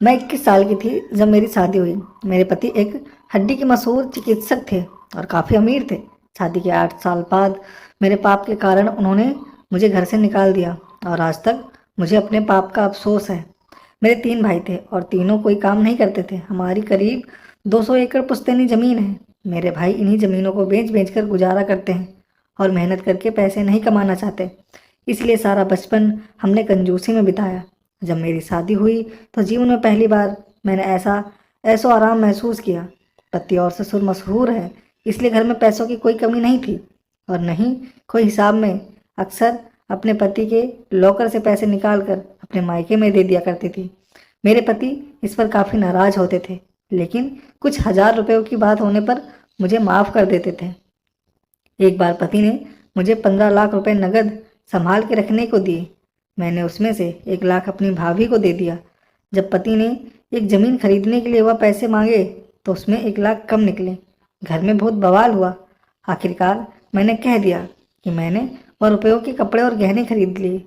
मैं 21 साल की थी जब मेरी शादी हुई। मेरे पति एक हड्डी के मशहूर चिकित्सक थे और काफ़ी अमीर थे। शादी के 8 साल बाद मेरे पाप के कारण उन्होंने मुझे घर से निकाल दिया और आज तक मुझे अपने पाप का अफसोस है। मेरे 3 भाई थे और तीनों कोई काम नहीं करते थे। हमारी करीब 200 एकड़ पुश्तैनी ज़मीन है। मेरे भाई इन्हीं ज़मीनों को बेच बेच कर गुजारा करते हैं और मेहनत करके पैसे नहीं कमाना चाहते। इसलिए सारा बचपन हमने कंजूसी में बिताया। जब मेरी शादी हुई तो जीवन में पहली बार मैंने ऐसो आराम महसूस किया। पति और ससुर मशहूर है, इसलिए घर में पैसों की कोई कमी नहीं थी और नहीं कोई हिसाब में। अक्सर अपने पति के लॉकर से पैसे निकाल कर अपने मायके में दे दिया करती थी। मेरे पति इस पर काफ़ी नाराज होते थे, लेकिन कुछ हजार रुपयों की बात होने पर मुझे माफ़ कर देते थे। एक बार पति ने मुझे 15 लाख रुपए नगद संभाल के रखने को दिए। मैंने उसमें से 1 लाख अपनी भाभी को दे दिया। जब पति ने एक ज़मीन खरीदने के लिए वह पैसे मांगे तो उसमें 1 लाख कम निकले। घर में बहुत बवाल हुआ। आखिरकार मैंने कह दिया कि मैंने वह रुपयों के कपड़े और गहने खरीद लिए।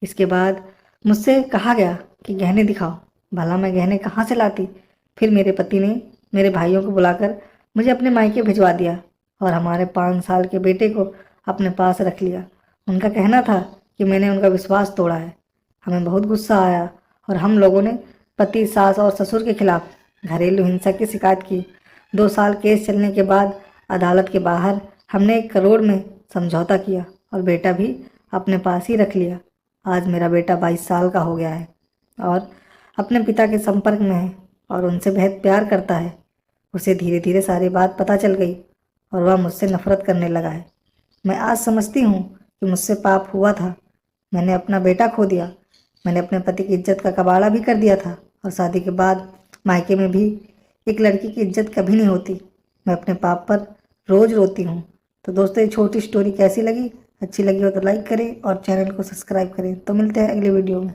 इसके बाद मुझसे कहा गया कि गहने दिखाओ। भला मैं गहने कहाँ से लाती। फिर मेरे पति ने मेरे भाइयों को बुलाकर मुझे अपने मायके भिजवा दिया और हमारे 5 साल के बेटे को अपने पास रख लिया। उनका कहना था कि मैंने उनका विश्वास तोड़ा है। हमें बहुत गुस्सा आया और हम लोगों ने पति, सास और ससुर के खिलाफ घरेलू हिंसा की शिकायत की। 2 साल केस चलने के बाद अदालत के बाहर हमने 1 करोड़ में समझौता किया और बेटा भी अपने पास ही रख लिया। आज मेरा बेटा 22 साल का हो गया है और अपने पिता के संपर्क में है और उनसे बेहद प्यार करता है। उसे धीरे धीरे सारी बात पता चल गई और वह मुझसे नफरत करने लगा है। मैं आज समझती हूँ कि मुझसे पाप हुआ था। मैंने अपना बेटा खो दिया। मैंने अपने पति की इज्जत का कबाड़ा भी कर दिया था और शादी के बाद मायके में भी एक लड़की की इज्जत कभी नहीं होती। मैं अपने पाप पर रोज़ रोती हूँ। तो दोस्तों, ये छोटी स्टोरी कैसी लगी? अच्छी लगी हो तो लाइक करें और चैनल को सब्सक्राइब करें। तो मिलते हैं अगले वीडियो में।